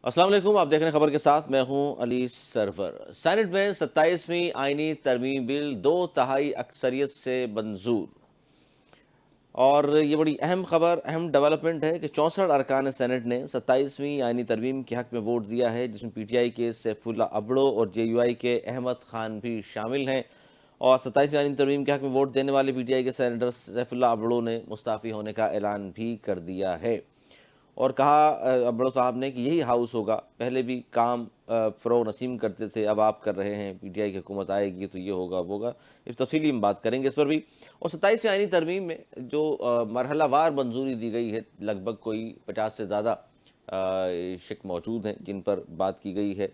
السلام علیکم، آپ دیکھ رہے ہیں خبر کے ساتھ، میں ہوں علی سرور۔ سینٹ میں 27ویں آئینی ترمیم بل 2/3 اکثریت سے منظور، اور یہ بڑی اہم خبر، اہم ڈیولپمنٹ ہے کہ 64 ارکان سینٹ نے 27ویں آئینی ترمیم کے حق میں ووٹ دیا ہے، جس میں پی ٹی آئی کے سیف اللہ ابڑو اور جے یو آئی کے احمد خان بھی شامل ہیں۔ اور 27ویں آئینی ترمیم کے حق میں ووٹ دینے والے پی ٹی آئی کے سینیٹر سیف اللہ ابڑو نے مستعفی ہونے کا اعلان بھی کر دیا ہے، اور کہا ابڑو صاحب نے کہ یہی ہاؤس ہوگا، پہلے بھی کام فروغ نسیم کرتے تھے، اب آپ کر رہے ہیں، پی ٹی آئی کی حکومت آئے گی تو یہ ہوگا وہ ہوگا، اس تفصیلی ہم بات کریں گے اس پر بھی۔ اور 27ویں آئینی ترمیم میں جو مرحلہ وار منظوری دی گئی ہے، لگ بھگ کوئی 50 سے زیادہ شک موجود ہیں جن پر بات کی گئی ہے،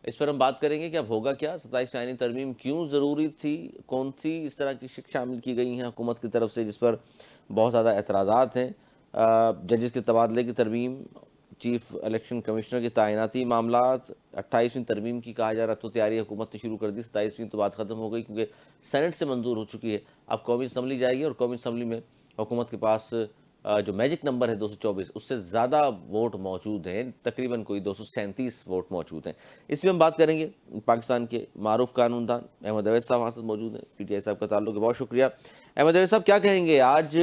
اس پر ہم بات کریں گے کہ اب ہوگا کیا، 27ویں آئینی ترمیم کیوں ضروری تھی، کون سی اس طرح کی شک شامل کی گئی ہیں حکومت کی طرف سے جس پر بہت زیادہ اعتراضات ہیں، ججز کے تبادلے کی ترمیم، چیف الیکشن کمشنر کی تعیناتی معاملات، 28ویں ترمیم کی کہا جا رہا تو تیاری حکومت نے شروع کر دی، 27ویں تو بات ختم ہو گئی کیونکہ سینٹ سے منظور ہو چکی ہے، اب قومی اسمبلی جائے گی اور قومی اسمبلی میں حکومت کے پاس جو میجک نمبر ہے 224، اس سے زیادہ ووٹ موجود ہیں، تقریباً کوئی 237 ووٹ موجود ہیں۔ اس میں ہم بات کریں گے پاکستان کے معروف قانون دان احمد اویس صاحب ہمارے ساتھ موجود ہیں، پی ٹی آئی صاحب کا تعلق ہے، بہت شکریہ۔ احمد اویس صاحب، کیا کہیں گے؟ آج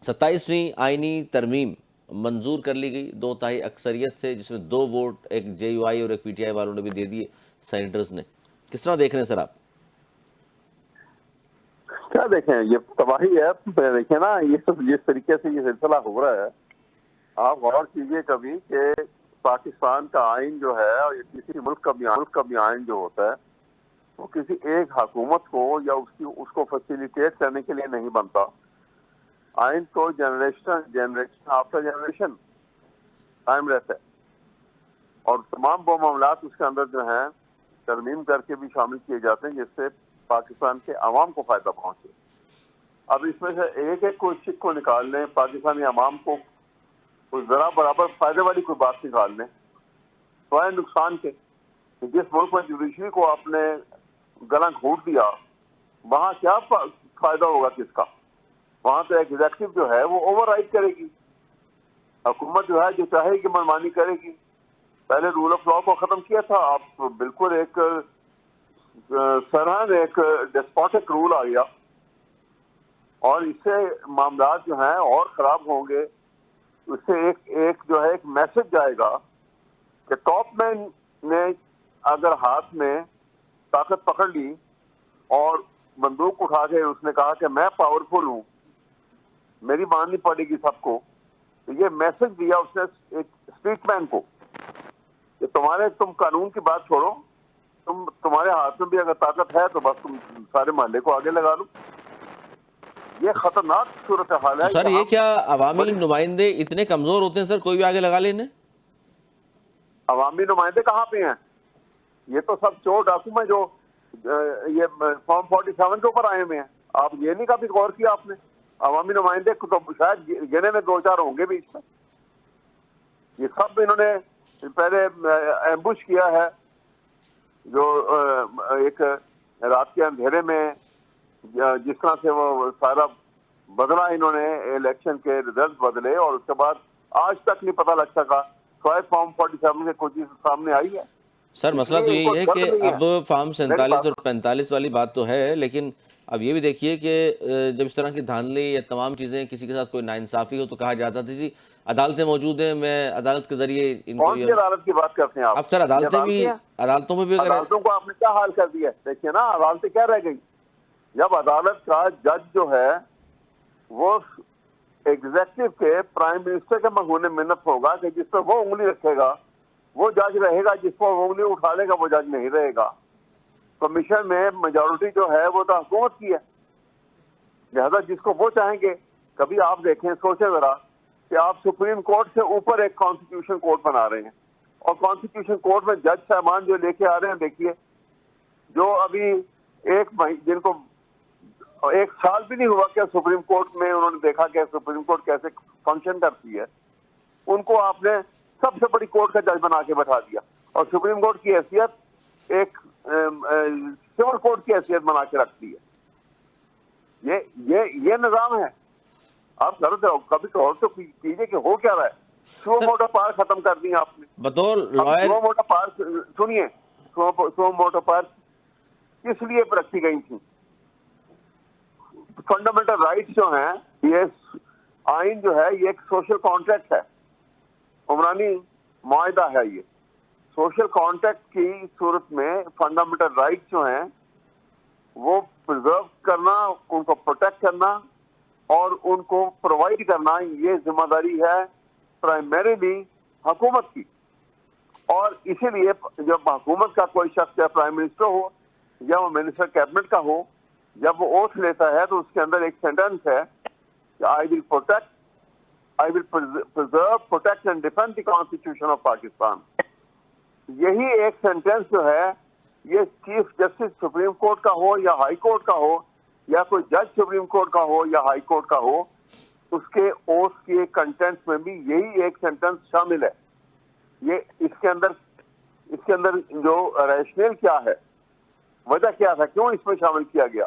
27ویں آئینی ترمیم منظور کر لی گئی 2/3 اکثریت سے، جس میں 2 ووٹ ایک جے یو آئی اور ایک پی ٹی آئی والوں نے بھی دے دیے سینیٹرز نے، کس طرح دیکھ رہے ہیں سر آپ؟ کیا دیکھیں، یہ تباہی ہے۔ دیکھیں نا، یہ سب جس طریقے سے یہ سلسلہ ہو رہا ہے، آپ غور کیجئے کبھی کہ پاکستان کا آئین جو ہے، اور کسی ملک کا بھی آئین جو ہوتا ہے، وہ کسی ایک حکومت کو یا اس کو فیسیلیٹیٹ کرنے کے لیے نہیں بنتا۔ آئین تو جنریشن آفٹر جنریشن قائم رہتا ہے، اور تمام وہ معاملات اس کے اندر جو ہیں ترمیم کر کے بھی شامل کیے جاتے ہیں جس سے پاکستان کے عوام کو فائدہ پہنچے۔ اب اس میں سے ایک کوئی چک کو نکال لیں، پاکستانی عوام کو کوئی ذرا برابر فائدے والی کوئی بات نکال لیں، سوائے نقصان کے کہ جس ملک میں جوڈیشری کو آپ نے گلا گھونٹ دیا، وہاں کیا فائدہ ہوگا کس کا؟ وہاں تو ایگزیکٹو جو ہے وہ اوور رائڈ کرے گی، حکومت جو ہے جو چاہے گی منمانی کرے گی۔ پہلے رول آف لا کو ختم کیا تھا، آپ بالکل ایک سرحد ایک ڈسپوٹک رول آ گیا، اور اس سے معاملات جو ہیں اور خراب ہوں گے۔ اس سے ایک جو ہے ایک میسج جائے گا کہ ٹاپ مین نے اگر ہاتھ میں طاقت پکڑ لی اور بندوق اٹھا کے اس نے کہا کہ میں پاورفل ہوں، میری ماننی پڑے گی سب کو، تو یہ میسج دیا اس نے ایک اسٹریٹ مین کو کہ تم قانون کی بات چھوڑو، تمہارے ہاتھ میں بھی اگر طاقت ہے تو بس تم سارے محلے کو آگے لگا لو۔ یہ خطرناک صورتحال تو ہے۔ سر یہ کیا عوامی بڑی نمائندے اتنے کمزور ہوتے ہیں سر، کوئی بھی آگے لگا لینے؟ عوامی نمائندے کہاں پہ ہیں؟ یہ تو سب چور ڈاکو میں جو یہ فارم 47 کے اوپر آئے ہوئے ہیں۔ آپ یہ نہیں کبھی غور کیا آپ نے؟ عوامی نمائندے کو تو شاید گنے میں 2-4 ہوں گے بھی اس میں۔ یہ سب انہوں نے پہلے ایمبوش کیا ہے، جو ایک رات کے اندھیرے میں جس طرح سے وہ سارا بدلا، انہوں نے الیکشن کے ریزلٹ بدلے، اور اس کے بعد آج تک نہیں پتہ لگ سکا سوائے فارم 47 سے کوئی چیز سامنے آئی ہے۔ سر اس مسئلہ لیے تو ان کو یہی ہے درد کہ نہیں ہے اب فارم میری 47 بات۔ اور 45 والی بات تو ہے، لیکن اب یہ بھی دیکھیے کہ جب اس طرح کی دھاندلی یا تمام چیزیں کسی کے ساتھ کوئی ناانصافی ہو تو کہا جاتا تھا جی عدالتیں موجود ہیں، میں عدالت کے ذریعے ان کو کون سی عدالت کی بات کرتے ہیں آپ؟ اب سر یہ عدالتیں بھی، عدالتیں ہیں؟ عدالتوں میں بھی اگر عدالتوں کو آپ نے کیا حال کر دیا؟ دیکھیے نا، عدالتیں کیا رہ گئی؟ جب عدالت کا جج جو ہے وہ ایگزیکٹو کے پرائم منسٹر کے منگونے منت ہوگا کہ جس پر وہ انگلی رکھے گا وہ جج رہے گا، جس پر وہ انگلی اٹھا لے گا وہ جج نہیں رہے گا۔ کمیشن میں میجورٹی جو ہے وہ تو حکومت کی ہے، لہذا جس کو وہ چاہیں گے۔ کبھی آپ دیکھیں، سوچیں ذرا کہ آپ سپریم کورٹ سے اوپر ایک کانسٹیٹیوشن کورٹ بنا رہے ہیں، اور کانسٹیٹیوشن کورٹ میں جج صاحبان جو لے کے آ رہے ہیں، دیکھیے جو ابھی جن کو 1 سال بھی نہیں ہوا کہ سپریم کورٹ میں انہوں نے دیکھا کہ سپریم کورٹ کیسے فنکشن کرتی ہے، ان کو آپ نے سب سے بڑی کورٹ کا جج بنا کے بٹھا دیا، اور سپریم کورٹ کی حیثیت ایک سول کورٹ کی حیثیت بنا کے رکھ دی ہے۔ یہ نظام ہے۔ آپ کبھی غور تو کیجئے کہ ہو کیا رہا ہے۔ سو سر موٹو پارک ختم کر دی آپ نے. بطور اب لائر سو موٹو پارک سنیے, سو موٹو پارک کس لیے رکھی گئی تھی؟ فنڈامنٹل رائٹس جو ہیں, یہ آئین جو ہے یہ ایک سوشل کانٹریکٹ ہے, عمرانی معاہدہ ہے. یہ سوشل کانٹریکٹ کی صورت میں فنڈامنٹل رائٹس جو ہیں وہ پرزرو کرنا, ان کو پروٹیکٹ کرنا اور ان کو پرووائڈ کرنا, یہ ذمہ داری ہے پرائمریلی حکومت کی. اور اسی لیے جب حکومت کا کوئی شخص یا پرائم منسٹر ہو یا وہ منسٹر کیبنٹ کا ہو, جب وہ اوتھ لیتا ہے تو اس کے اندر ایک سینٹنس ہے کہ I will protect, I will preserve, protect and defend the constitution of Pakistan. یہی ایک سینٹنس جو ہے یہ چیف جسٹس سپریم کورٹ کا ہو یا ہائی کورٹ کا ہو یا کوئی جج سپریم کورٹ کا ہو یا ہائی کورٹ کا ہو, اس کے اوتھ کے کنٹینٹس میں بھی یہی ایک سینٹنس شامل ہے. یہ اس کے اندر جو ریشنل کیا ہے, وجہ کیا تھا, کیوں اس میں شامل کیا گیا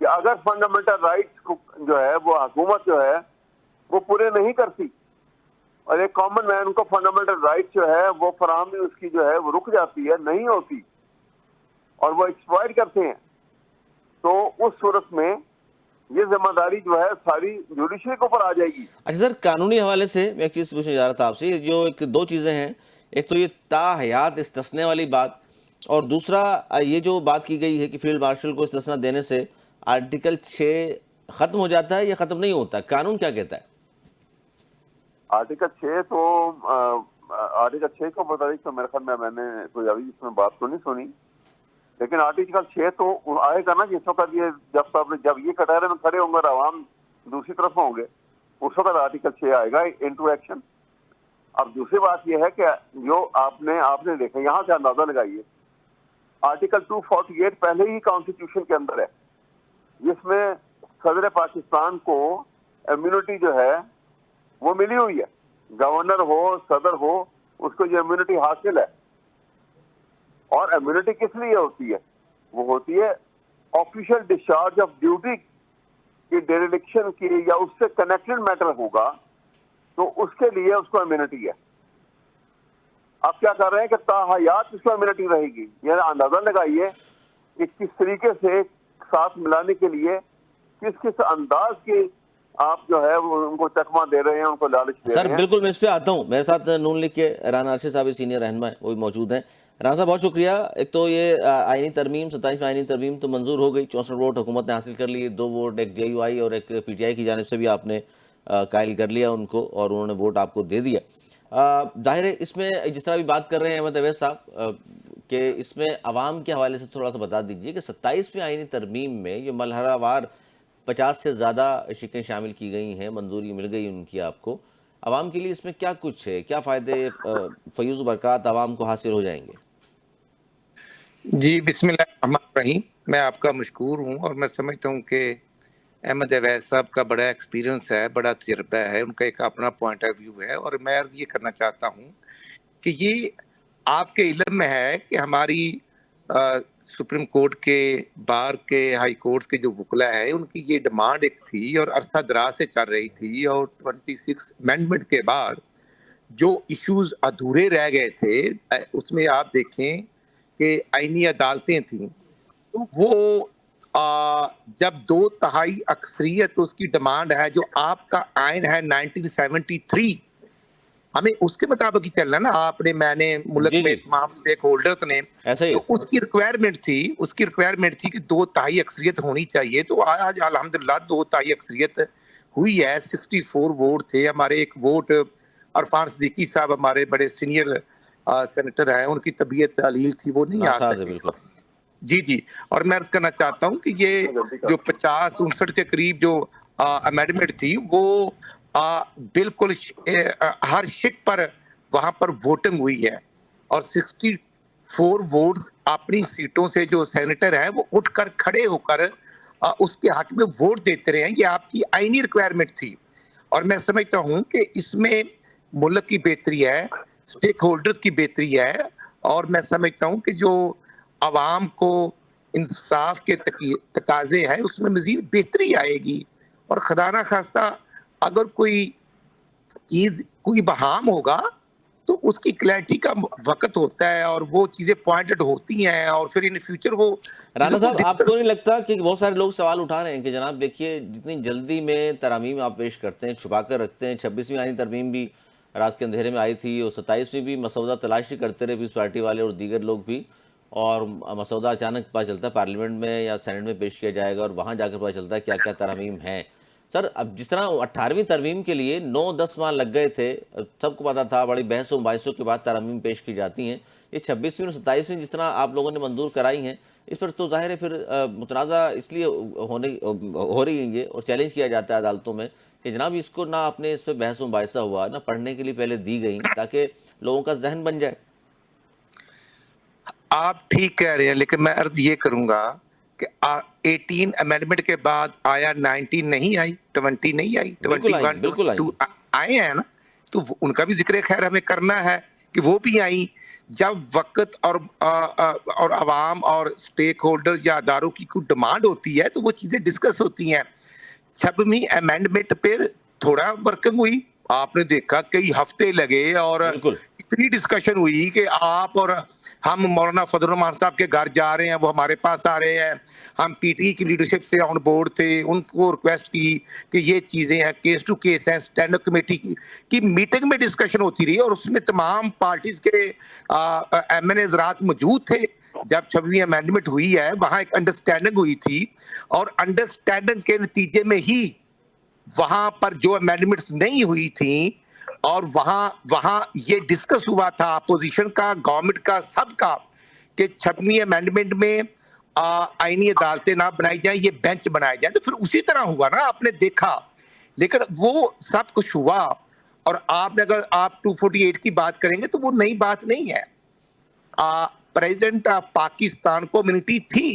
کہ اگر فنڈامنٹل رائٹس کو جو ہے وہ حکومت جو ہے وہ پورے نہیں کرتی اور ایک کامن مین کو فنڈامنٹل رائٹ جو ہے وہ فراہمی اس کی جو ہے وہ رک جاتی ہے, نہیں ہوتی اور وہ ایکسپلائٹ کرتے ہیں, تو اس صورت میں یہ ذمہ داری جو ہے ساری جوڈیشری کے اوپر آ جائے گی. اچھا سر, قانونی حوالے سے میں ایک چیز پوچھنے جا رہا تھا آپ سے, جو ایک دو چیزیں ہیں, ایک تو یہ تا حیات استثناء والی بات, اور دوسرا یہ جو بات کی گئی ہے کہ فیلڈ مارشل کو استثناء دینے سے آرٹیکل 6 ختم ہو جاتا ہے یا ختم نہیں ہوتا, قانون کیا کہتا ہے؟ آرٹیکل 6 تو آرٹیکل 6 کو متعلق تو میرے خیال میں نے کوئی ابھی اس میں بات تو نہیں سنی, لیکن آرٹیکل 6 تو آئے گا نا جس وقت یہ جب یہ کٹہرے میں کھڑے ہوں گے اور عوام دوسری طرف ہوں گے, اس وقت آرٹیکل 6 آئے گا انٹو ایکشن. اب دوسری بات یہ ہے کہ جو آپ نے دیکھا, یہاں سے اندازہ لگائیے, آرٹیکل 248 پہلے ہی کانسٹیٹیوشن کے اندر ہے, جس میں صدر پاکستان کو امیونٹی جو ہے وہ ملی ہوئی ہے. گورنر ہو, صدر ہو, اس کو یہ امیونٹی حاصل ہے. اور امیونٹی کس لیے ہوتی ہے؟ وہ ہوتی ہے آفیشیل ڈسچارج آف ڈیوٹی کی ڈیریڈکشن کی یا اس سے کنیکٹڈ میٹر ہوگا تو اس کے لیے اس کو امیونٹی ہے. آپ کیا کر رہے ہیں کہ تا حیات اس کو امیونٹی رہے گی. یہ اندازہ لگائیے کہ کس طریقے سے ساتھ ملانے کے لیے کس انداز کے آپ جو ہے وہ ان کو چکما دے رہے ہیں, ان کو لالچ دے سر رہے ہیں. بالکل, میں اس پہ آتا ہوں. میرے ساتھ نون لیگ کے رانا ارشد صاحب سینئر رہنما ہیں, وہ بھی موجود ہیں. رانا صاحب بہت شکریہ. ایک تو یہ آئینی ترمیم 27 آئینی ترمیم تو منظور ہو گئی, 64 ووٹ حکومت نے حاصل کر لیے, 2 ووٹ ایک جے یو آئی اور ایک پی ٹی آئی کی جانب سے بھی آپ نے قائل کر لیا ان کو, اور انہوں نے ووٹ آپ کو دے دیا. ظاہر ہے اس میں جس طرح بھی بات کر رہے ہیں احمد اویس صاحب کہ اس میں عوام کے حوالے سے تھوڑا سا بتا دیجئے کہ 27ویں آئینی ترمیم میں یہ مرحلہ وار 50 سے زیادہ شقیں شامل کی گئی ہیں, منظوری مل گئی ان کی آپ کو. عوام کے لیے اس میں کیا کچھ ہے, کیا فائدے فیوز و برکات عوام کو حاصل ہو جائیں گے؟ جی بسم اللہ الرحمن الرحیم. میں آپ کا مشکور ہوں اور میں سمجھتا ہوں کہ احمد اویس صاحب کا بڑا ایکسپیرینس ہے, بڑا تجربہ ہے, ان کا ایک اپنا پوائنٹ آف ویو ہے. اور میں عرض یہ کرنا چاہتا ہوں کہ یہ آپ کے علم میں ہے کہ ہماری سپریم کورٹ کے, بار کے, ہائی کورٹس کے جو وکلا ہے ان کی یہ ڈیمانڈ ایک تھی اور عرصہ دراز سے چل رہی تھی, اور 26 امینڈمنٹ کے بعد جو ایشوز ادھورے رہ گئے تھے اس میں آپ دیکھیں کہ آئینی عدالتیں تھیں, تو وہ جب 2/3 اکثریت اس کی ڈیمانڈ ہے, جو آپ کا آئین ہے 1973, ہمیں اس کے مطابق ہی چلنا نا. آپ نے, میں نے, ملک میں تمام سٹیک ہولڈرز نے, ایسا ہی تو اس کی ریکوائرمنٹ تھی کہ 2/3 اکثریت ہونی چاہیے. تو آج الحمدللہ 2/3 اکثریت ہوئی ہے. 64 ووٹ تھے ہمارے. ایک ووٹ عرفان صدیقی صاحب ہمارے بڑے سینئر سینیٹر ہیں, ان کی طبیعت علیل تھی, وہ نہیں آ سکے. جی اور میں عرض کرنا چاہتا ہوں کہ یہ جو 50-59 کے قریب جو امینڈمنٹ تھی وہ بالکل ہر شک پر وہاں پر ووٹنگ ہوئی ہے, اور 64 ووٹس اپنی سیٹوں سے جو سینیٹر ہیں وہ اٹھ کر کھڑے ہو کر اس کے حق میں ووٹ دیتے رہے ہیں. یہ آپ کی آئینی ریکوائرمنٹ تھی, اور میں سمجھتا ہوں کہ اس میں ملک کی بہتری ہے, سٹیک ہولڈرز کی بہتری ہے, اور میں سمجھتا ہوں کہ جو عوام کو انصاف کے تقاضے ہیں اس میں مزید بہتری آئے گی. اور خدا نہ خواستہ اگر کوئی چیز کوئی بہام ہوگا تو اس کی کلیئرٹی کا وقت ہوتا ہے اور وہ چیزیں پوائنٹڈ ہوتی ہیں اور پھر ان فیوچر وہ رانا صاحب آپ کو نہیں لگتا کہ بہت سارے لوگ سوال اٹھا رہے ہیں کہ جناب دیکھیے جتنی جلدی میں ترامیم آپ پیش کرتے ہیں چھپا کر رکھتے ہیں 26ویں آئینی ترمیم بھی رات کے اندھیرے میں آئی تھی اور 27ویں بھی مسودہ تلاشی کرتے رہے پیپلز پارٹی والے اور دیگر لوگ بھی اور مسودہ اچانک پتہ چلتا ہے پارلیمنٹ میں یا سینٹ میں پیش کیا جائے گا اور وہاں جا کر پتہ چلتا ہے کیا کیا ترامیم ہیں. سر اب جس طرح 18ویں ترمیم کے لیے 9-10 ماہ لگ گئے تھے, سب کو پتا تھا, بڑی بحث و مباحثوں کے بعد ترامیم پیش کی جاتی ہیں, یہ 26ویں اور 27ویں جس طرح آپ لوگوں نے منظور کرائی ہیں اس پر تو ظاہر ہے پھر متنازع اس لیے ہو رہی ہیں یہ اور چیلنج کیا جاتا ہے عدالتوں میں کہ جناب اس کو نہ اپنے اس پہ بحث و مباحثہ ہوا نہ پڑھنے کے لیے پہلے دی گئیں تاکہ لوگوں کا ذہن بن جائے. آپ ٹھیک کہہ رہے ہیں لیکن میں عرض یہ کروں گا کہ 18 امینڈمنٹ کے بعد آیا 19 نہیں آئی, 20 نہیں آئی, 21 بالکل آئی آئے ہیں نا, تو ان کا بھی ذکر خیر ہمیں کرنا ہے کہ وہ بھی آئیں. جب وقت اور عوام اور سٹیک ہولڈر یا اداروں کی کوئی ڈیمانڈ ہوتی ہے تو وہ چیزیں ڈسکس ہوتی ہیں. 6ویں امینڈمنٹ پہ تھوڑا ورکنگ ہوئی, آپ نے دیکھا کئی ہفتے لگے اور اتنی ڈسکشن ہوئی کہ آپ اور ہم مولانا فضل الرحمان صاحب کے گھر جا رہے ہیں, وہ ہمارے پاس آ رہے ہیں, ہم پی ٹی کی لیڈرشپ سے آن بورڈ تھے, ان کو ریکویسٹ کی کہ یہ چیزیں ہیں, کیس ٹو کیس ہیں, اسٹینڈ اپ کمیٹی کی میٹنگ میں ڈسکشن ہوتی رہی اور اس میں تمام پارٹیز کے ایم این اے حضرات موجود تھے. جب 6ویں امینڈمنٹ ہوئی ہے وہاں ایک انڈرسٹینڈنگ ہوئی تھی اور انڈرسٹینڈنگ کے نتیجے میں ہی وہاں پر جو امینڈمنٹس نہیں ہوئی تھیں اور وہاں یہ ڈسکس ہوا تھا اپوزیشن کا, گورنمنٹ کا, سب کا, کہ 6ویں امینڈمنٹ میں آئینی عدالتیں نہ بنائی جائیں, یہ بینچ بنائے جائیں. تو پھر اسی طرح ہوا نا, آپ نے دیکھا, لیکن وہ سب کچھ ہوا. اور آپ نے اگر آپ 248 کی بات کریں گے تو وہ نئی بات نہیں ہے. پریزیڈنٹ آف پاکستان کو امیونٹی تھی,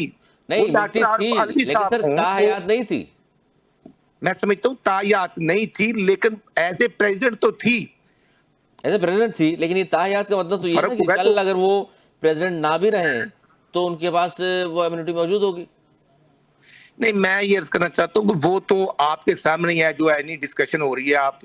نہیں امیونٹی تھی لیکن سر تاحیات نہیں تھی. میں سمجھتا ہوں تاحیات نہیں تھی لیکن ایز اے پریزیڈنٹ تو تھی, ایز اے پریزیڈنٹ تھی, لیکن یہ تاحیات کا مطلب تو یہ ہے کہ کل اگر وہ پریزیڈنٹ نہ بھی رہیں تو ان کے پاس وہ امیونٹی موجود ہوگی. نہیں, میں یہ عرض کرنا چاہتا ہوں کہ وہ تو آپ کے سامنے ہے جو اینی ڈسکشن ہو رہی ہے, آپ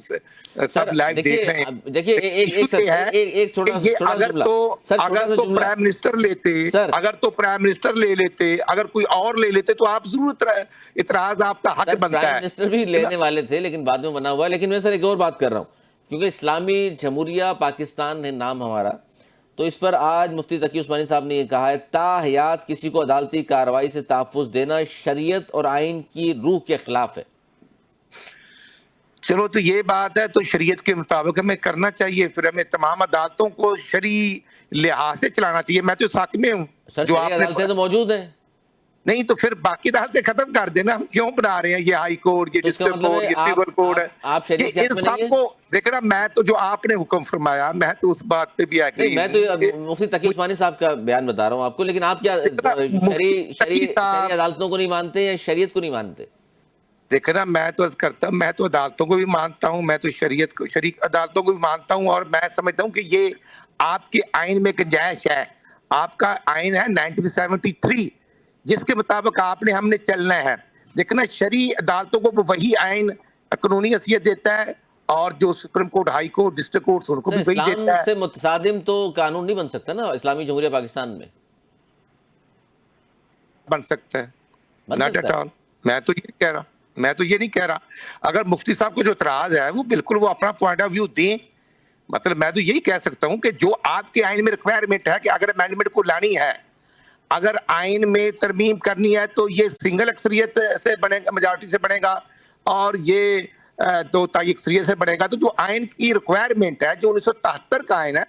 سب لائیو دیکھ رہے ہیں. دیکھیے ایک اگر تو پرائم منسٹر لیتے, اگر تو پرائم منسٹر لے لیتے, اگر کوئی اور لے لیتے تو آپ ضرور اعتراض آپ کا حق بنتا ہے. پرائم منسٹر بھی لینے والے تھے لیکن بعد میں بنا ہوا ہے. لیکن میں سر ایک اور بات کر رہا ہوں کیونکہ اسلامی جمہوریہ پاکستان ہے نام ہمارا, تو اس پر آج مفتی تقی عثمانی صاحب نے یہ کہا ہے تاحیات کسی کو عدالتی کارروائی سے تحفظ دینا شریعت اور آئین کی روح کے خلاف ہے. چلو تو یہ بات ہے تو شریعت کے مطابق ہمیں کرنا چاہیے, پھر ہمیں تمام عدالتوں کو شرعی لحاظ سے چلانا چاہیے. میں تو ساتھ میں ہوں. سر شرعی عدالتیں تو موجود ہیں. نہیں تو پھر باقی عدالتیں ختم کر دینا, ہم کیوں بنا رہے ہیں یہ ہائی کورٹ, یہ ڈسٹرکٹ کورٹ, یہ سول کورٹ ہے. آپ شریعت ان سب کو دیکھنا, میں تو جو آپ نے حکم فرمایا میں تو اس بات پہ بھی ایگری. میں تو مفتی تقی عثمانی صاحب کا بیان بتا رہا ہوں آپ کو, لیکن آپ کیا شرعی عدالتوں کو نہیں مانتے یا شریعت کو نہیں مانتے؟ دیکھنا, میں تو عرض کرتا ہوں, میں تو عدالتوں کو بھی مانتا ہوں, میں تو شریعت عدالتوں کو بھی مانتا ہوں, اور میں سمجھتا ہوں کہ یہ آپ کے آئین میں گنجائش ہے. آپ کا آئین ہے 1973 جس کے مطابق آپ نے ہم نے چلنا ہے. دیکھنا, شرعی عدالتوں کو وہی آئین قانونی حیثیت دیتا ہے اور جو supreme court, high court, district court ان کو بھی وہی دیتا ہے. اسلام سے متصادم تو قانون نہیں بن سکتا نا اسلامی جمہوریہ پاکستان میں. بن سکتا ہے, ناٹ ایٹ آل. میں تو یہ نہیں کہہ رہا. اگر مفتی صاحب کو جو اعتراض ہے وہ بالکل وہ اپنا پوائنٹ آف ویو دیں. مطلب میں تو یہی کہہ سکتا ہوں کہ جو آپ کے آئین میں ریکوائرمنٹ ہے کہ اگر امینڈمنٹ کو لانی ہے, اگر آئین میں ترمیم کرنی ہے تو یہ سنگل اکثریت سے بنے گا, میجارٹی سے بنے گا, اور یہ 2/3 اکثریت سے بنے گا. تو جو آئین کی ریکوائرمنٹ ہے, جو 1973 کا آئین ہے,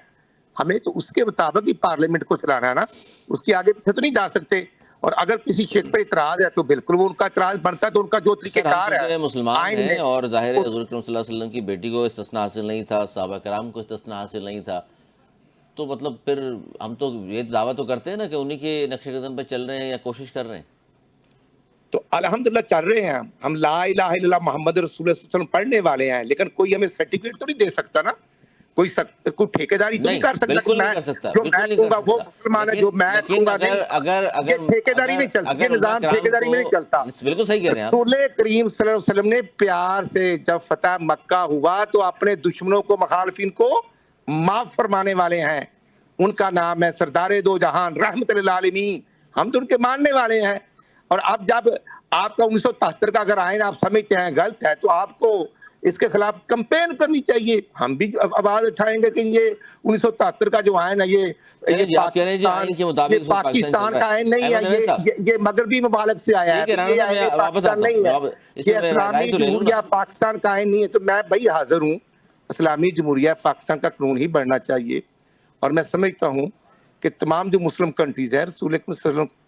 ہمیں تو اس کے مطابق ہی پارلیمنٹ کو چلانا ہے نا, اس کے آگے پیچھے تو نہیں جا سکتے. اور اگر کسی شیخ پر اعتراض ہے تو بالکل وہ ان کا اعتراض بنتا ہے, تو ان کا جو طریقہ کار ہے مسلمان ہیں اور ظاہر ہے حضور اکرم صلی اللہ علیہ وسلم کی بیٹی کو استثناء حاصل نہیں تھا, صحابہ کرام کو استثناء حاصل نہیں تھا, تو مطلب پھر ہم تو یہ دعویٰ تو کرتے ہیں نا کہ انہی کے نقش قدم پہ چل رہے ہیں یا کوشش کر رہے ہیں. تو الحمدللہ چل رہے ہیں ہم, لا الہ الا اللہ محمد رسول اللہ صلی اللہ علیہ وسلم پڑھنے والے ہیں, لیکن کوئی ہمیں سرٹیفکیٹ تو نہیں دے سکتا نا. کوئی ٹھیکیداری تو نہیں کر سکتا. بالکل نہیں کر سکتا, جو میں کہوں گا وہ مسلمان ہے, جو میں کہوں گا اگر ٹھیکیداری نہیں چلتی, یہ نظام ٹھیکیداری میں نہیں چلتا. بالکل صحیح کہہ رہے ہیں آپ. رسول کریم صلی اللہ علیہ وسلم نے پیار سے جب فتح مکہ ہوا تو اپنے دشمنوں کو, مخالفین کو معاف فرمانے والے ہیں. ان کا نام ہے سردار دو جہان رحمت للعالمین, ہم تو ان کے ماننے والے ہیں. اور اب جب آپ کا 1973 کا اگر آئین آپ سمجھتے ہیں غلط ہے تو آپ کو اس کے خلاف کمپین کرنی چاہیے. ہم بھی آواز اٹھائیں گے کہ یہ 1973 کا جو آئین ہے یہ پاکستان کا آئین نہیں ہے, یہ مغربی ممالک سے آیا ہے, یہ پاکستان نہیں ہے, یہ اسلامی جمہوریہ پاکستان کا آئین نہیں ہے. تو میں بھائی حاضر ہوں, اسلامی جمہوریہ پاکستان کا قانون ہی بڑھنا چاہیے. اور میں سمجھتا ہوں کہ تمام جو مسلم کنٹریز ہیں رسول اکرم صلی اللہ علیہ وسلم,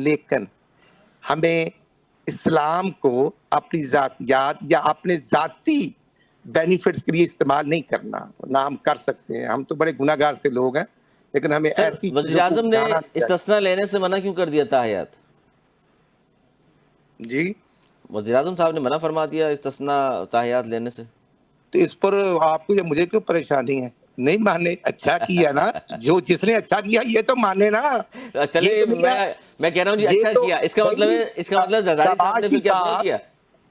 لیکن ہمیں اسلام کو اپنی ذاتیات یا اپنے ذاتی بینیفٹس کے لیے استعمال نہیں کرنا. نہ ہم کر سکتے ہیں, ہم تو بڑے گناہ گار سے لوگ ہیں, لیکن ہمیں ایسی وزیر اعظم نے استثناء لینے سے منع کیوں کر دیا تاحیات؟ جی وزیر اعظم صاحب نے منع فرما دیا استثناء تاحیات لینے سے. تو اس پر آپ کو یا مجھے کیوں پریشانی ہے؟ نہیں مانے, اچھا کیا نا, جو جس نے اچھا کیا یہ تو مانے نا. چلیے میں کہہ رہا ہوں جی اچھا کیا, اس کا مطلب ہے, اس کا مطلب زرداری صاحب نے پھر کیا برا کیا؟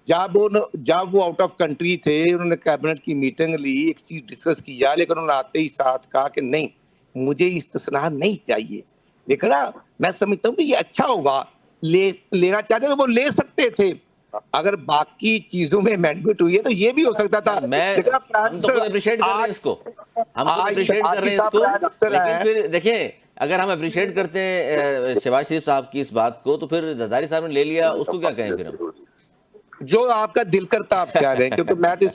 جب وہ آؤٹ آف کنٹری تھے, انہوں نے کیبنٹ کی میٹنگ لی, ایک چیز ڈسکس کیا, لیکن انہوں نے آتے ہی ساتھ کہا کہ نہیں مجھے استثناء نہیں چاہیے. دیکھنا میں سمجھتا ہوں کہ یہ اچھا ہوگا, لینا چاہتے تو وہ لے سکتے تھے. اگر باقی چیزوں میں امینڈمنٹ ہوئی ہے تو یہ بھی ہو سکتا تھا. ہم تو خود اپریشیٹ کر رہے ہیں اس کو, ہم خود اپریشیٹ کر رہے ہیں اس کو, لیکن پھر دیکھیں اگر ہم اپریشیٹ کرتے ہیں شہباز شریف صاحب کی اس بات کو تو پھر زرداری صاحب نے لے لیا, اس کو کیا کہیں پھر ہم؟ جو آپ کا دل کرتا آپ کہہ رہے ہیں, کیونکہ میں تو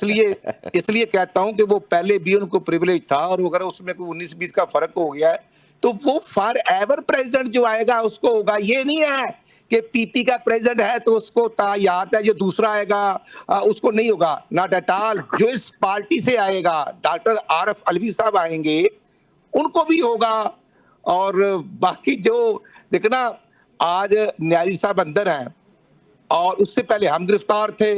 اس لیے کہتا ہوں کہ وہ پہلے بھی ان کو پریولیج تھا, اور اگر اس میں کوئی 19-20 کا فرق ہو گیا ہے تو وہ فار ایور پریزیڈنٹ جو آئے گا اس کو ہوگا. یہ نہیں ہے کہ پی پی کا پریزیڈنٹ ہے تو اس کو یاد ہے, جو دوسرا آئے گا اس کو نہیں ہوگا. Not at all. جو اس پارٹی سے آئے گا, ڈاکٹر عارف علوی صاحب آئیں گے, ان کو بھی ہوگا. اور باقی جو دیکھنا آج نیازی صاحب اندر ہیں, اور اس سے پہلے ہم گرفتار تھے,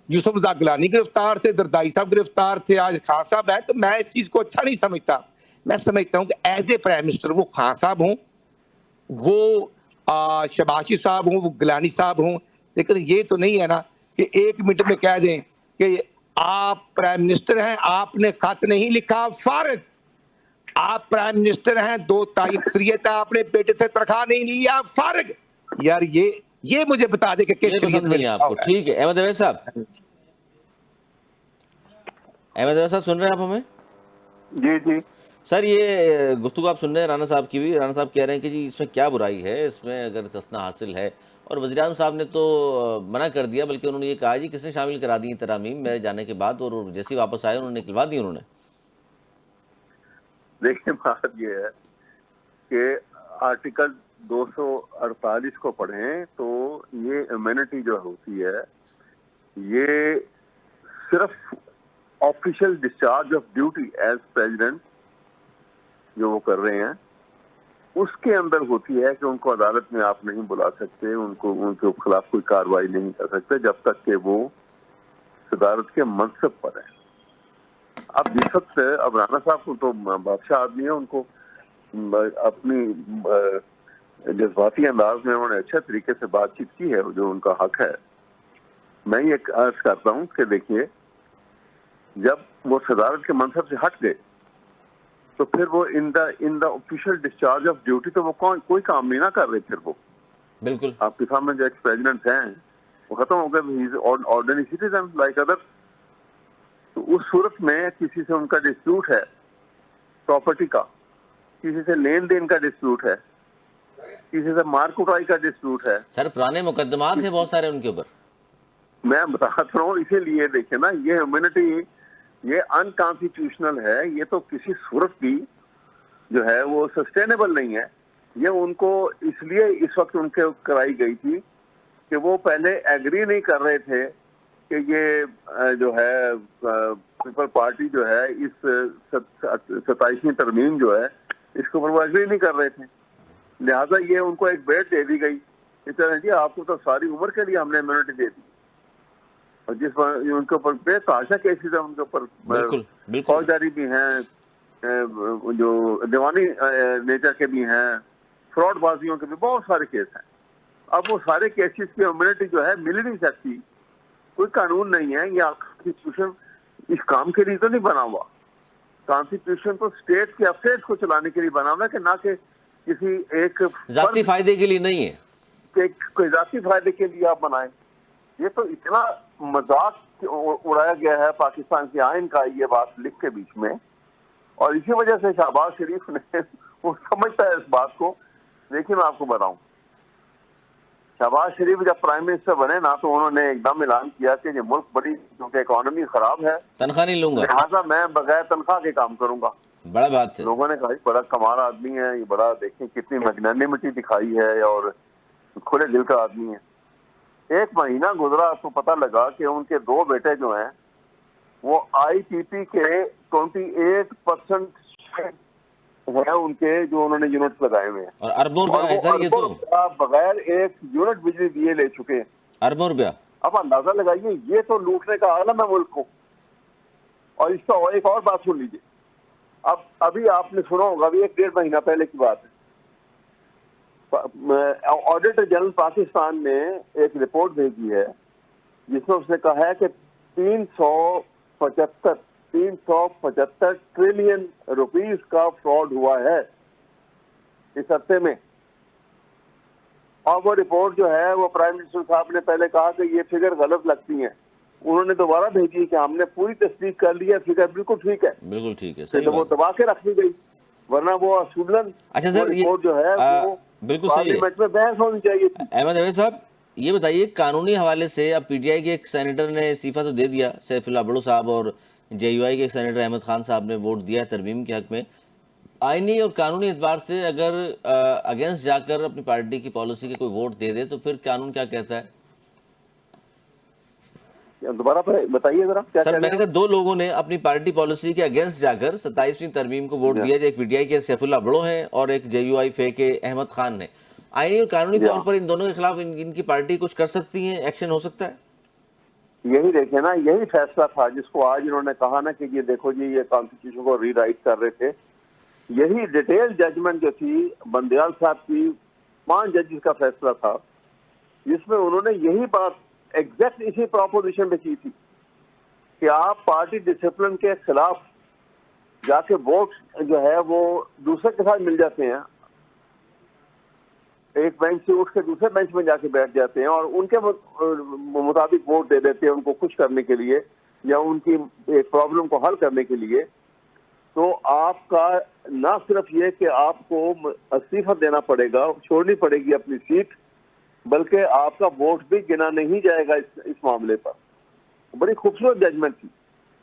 یوسف رضا گیلانی گرفتار تھے, زرداری صاحب گرفتار تھے, آج خان صاحب ہے. تو میں اس چیز کو اچھا نہیں سمجھتا. میں سمجھتا ہوں کہ ایز اے پرائم منسٹر وہ خان صاحب ہوں, وہ شہباز شریف صاحب ہوں, وہ گیلانی صاحب ہوں, لیکن یہ تو نہیں ہے نا کہ ایک منٹ میں کہہ دیں کہ آپ پرائم منسٹر ہیں, آپ نے خط نہیں لکھا, فارغ. آپ پرائم منسٹر ہیں, 2/3 اکثریت ہے, آپ نے بیٹے سے تنخواہ نہیں لیا, فارغ. یار یہ مجھے بتا دے کہ کس پسند نہیں ہے آپ کو. ٹھیک ہے احمد عویس صاحب, احمد عویس صاحب سن رہے ہیں آپ ہمیں؟ جی جی سر یہ گفتگو آپ سن رہے ہیں رانا صاحب کی بھی. رانا صاحب کہہ رہے ہیں کہ جی اس میں کیا برائی ہے, اس میں اگر استثناء حاصل ہے, اور وزیر اعظم صاحب نے تو منع کر دیا, بلکہ انہوں نے یہ کہا جی کس نے شامل کرا دی ترامیم میرے جانے کے بعد, اور جیسے واپس آئے انہوں نے نکلوا دی. انہوں نے دیکھیں بات یہ ہے کہ آرٹیکل 248 کو پڑھیں تو یہ امیونٹی جو ہوتی ہے یہ صرف official discharge of duty as president جو وہ کر رہے ہیں اس کے اندر ہوتی ہے کہ ان کو عدالت میں آپ نہیں بلا سکتے, ان کے خلاف کوئی کارروائی نہیں کر سکتے جب تک کہ وہ صدارت کے منصب پر ہیں. اب جس وقت اب رانا صاحب کو تو بادشاہ آدمی ہے, ان کو اپنی جذباتی انداز میں انہوں نے اچھے طریقے سے بات چیت کی ہے, جو ان کا حق ہے. میں یہ عرض کرتا ہوں کہ دیکھیے جب وہ صدارت کے منصب سے ہٹ گئے تو پھر وہ in the official discharge of duty تو وہ کوئی کام نہیں نہ کر رہے. پھر وہ بالکل آپ کے سامنے جو ایکس پریزیڈنٹ ہیں وہ ختم ہو گئے, آرڈنری سٹیزن لائک ادر. تو اس صورت میں کسی سے ان کا ڈسپیوٹ ہے پراپرٹی کا, کسی سے لین دین کا ڈسپیوٹ ہے, کسی سے مار کٹائی کا ڈسپیوٹ ہے. سر پرانے مقدمات ہیں بہت سارے ان کے اوپر. میں بتاتا ہوں, اسی لیے دیکھیں نا یہ امیونٹی یہ انکانسٹیٹیوشنل ہے. یہ تو کسی صورت بھی جو ہے وہ سسٹینیبل نہیں ہے. یہ ان کو اس لیے اس وقت ان کے کرائی گئی تھی کہ وہ پہلے ایگری نہیں کر رہے تھے کہ یہ جو ہے پیپل پارٹی جو ہے اس 27ویں ترمیم جو ہے اس کے اوپر وہ ایگری نہیں کر رہے تھے. لہٰذا یہ ان کو ایک بیٹ دے دی گئی کہ چلیں جی آپ کو تو ساری عمر کے لیے ہم نے امیونٹی دے دی. اور جس پر ان کے اوپر بے تحاشا کیسز ہیں، ان کے اوپر بالکل بالکل فوجداری بھی ہیں، جو دیوانی نیچر کے بھی ہیں، فراڈ بازیوں کے بھی بہت سارے کیس ہیں. اب وہ سارے کیسز کی امیونٹی جو ہے مل نہیں سکتی. کوئی قانون نہیں ہے، یہ کانسٹیٹیوشن اس کام کے لیے تو نہیں بنا ہوا. کانسٹیٹیوشن تو اسٹیٹ کے افیئرس کو چلانے کے لیے بنا ہوا ہے، کہ نہ کہ کسی ایک ذاتی فائدے کے لیے نہیں ہے. کوئی ذاتی فائدے کے لیے آپ بنائیں. یہ تو اتنا مذاق اڑایا گیا ہے پاکستان کے آئین کا یہ بات لکھ کے بیچ میں، اور اسی وجہ سے شہباز شریف نے وہ سمجھتا ہے اس بات کو. دیکھیے میں آپ کو بتاؤں، شہباز شریف جب پرائم منسٹر بنے نا تو انہوں نے ایک دم اعلان کیا کہ یہ ملک بڑی کیونکہ اکانومی خراب ہے، تنخواہ نہیں لوں گا، لہٰذا میں بغیر تنخواہ کے کام کروں گا. بڑا بات ہے. لوگوں نے کہا بڑا کمال آدمی ہے یہ، بڑا دیکھیں کتنی میگنینمٹی دکھائی ہے اور کھلے دل کا آدمی ہے. ایک مہینہ گزرا تو پتہ لگا کہ ان کے دو بیٹے جو ہیں وہ آئی پی پی کے 28% ہیں ان کے، جو انہوں نے یونٹس لگائے ہوئے ہیں، اور اربوں اور روپیہ ہے وہ سر، یہ تو اربوں روپیہ بغیر ایک یونٹ بجلی دیے لے چکے ہیں. اربوں روپیہ. اب اندازہ لگائیے، یہ تو لوٹنے کا عالم ہے ملک کو. اور اس کا ایک اور بات سن لیجیے، ابھی آپ نے سنا ہوگا، ابھی 1-1.5 مہینہ پہلے کی بات ہے، آڈیٹر جنرل پاکستان نے ایک رپورٹ بھیجی ہے جس میں اس نے کہا ہے کہ 375 ٹریلین روپیز کا فراڈ ہوا ہے اس ہفتے میں. اور وہ رپورٹ جو ہے وہ پرائم منسٹر صاحب نے پہلے کہا کہ یہ فگر غلط لگتی ہیں. انہوں نے دوبارہ بھیجی کہ ہم نے پوری تصدیق کر لی ہے، فگر بالکل ٹھیک ہے. بالکل ٹھیک ہے، تو صحیح وہ بات. دبا کے رکھ دی گئی، ورنہ وہ اصولاً اچھا وہ سر، رپورٹ جو ہے وہ بالکل صحیح ہے. پارلیمنٹ میں بحث ہونی چاہیے تھی. احمد اویس صاحب یہ بتائیے، قانونی حوالے سے اب پی ٹی آئی کے ایک سینیٹر نے استعفیٰ تو دے دیا، سیف اللہ بڑو صاحب، اور جے یو آئی کے ایک سینیٹر احمد خان صاحب نے ووٹ دیا ہے ترمیم کے حق میں. آئینی اور قانونی اعتبار سے اگر اگینسٹ جا کر اپنی پارٹی کی پالیسی کے کوئی ووٹ دے دے تو پھر قانون کیا کہتا ہے؟ دوبارہ بتائیے ذرا کیا سر، کہہ میں رہے نے کہا 2 لوگوں نے اپنی پارٹی پالیسی کے اگینسٹ جا کر 27ویں ترمیم کو ووٹ دیا، ایک پی ٹی آئی کے سیف اللہ بڑو ہیں اور ایک جے یو آئی فے کے احمد خان نے. آئینی اور قانونی طور پر ان دونوں کے خلاف ان کی پارٹی کچھ کر سکتی ہیں، ایکشن ہو سکتا ہے؟ یہی دیکھیں نا، یہی فیصلہ تھا جس کو آج انہوں نے کہا نا کہ یہ دیکھو جی یہ کانسٹیٹیوشن کو ری رائٹ کر رہے تھے. یہی ڈیٹیل ججمنٹ جو تھی بندیال صاحب کی 5 ججز کا فیصلہ تھا، جس میں انہوں نے یہی بات ایگزیکٹ اسی پراپوزیشن پہ کی تھی کہ آپ پارٹی ڈسپلن کے خلاف جا کے ووٹ جو ہے وہ دوسرے کے ساتھ مل جاتے ہیں، ایک بینچ سے اٹھ کے دوسرے بینچ میں جا کے بیٹھ جاتے ہیں اور ان کے مطابق ووٹ دے دیتے ہیں ان کو خوش کرنے کے لیے یا ان کی ایک پرابلم کو حل کرنے کے لیے. تو آپ کا نہ صرف یہ کہ آپ کو استعفیٰ دینا پڑے گا، چھوڑنی پڑے گی اپنی سیٹ، بلکہ آپ کا ووٹ بھی گنا نہیں جائے گا اس معاملے پر. بڑی خوبصورت ججمنٹ تھی،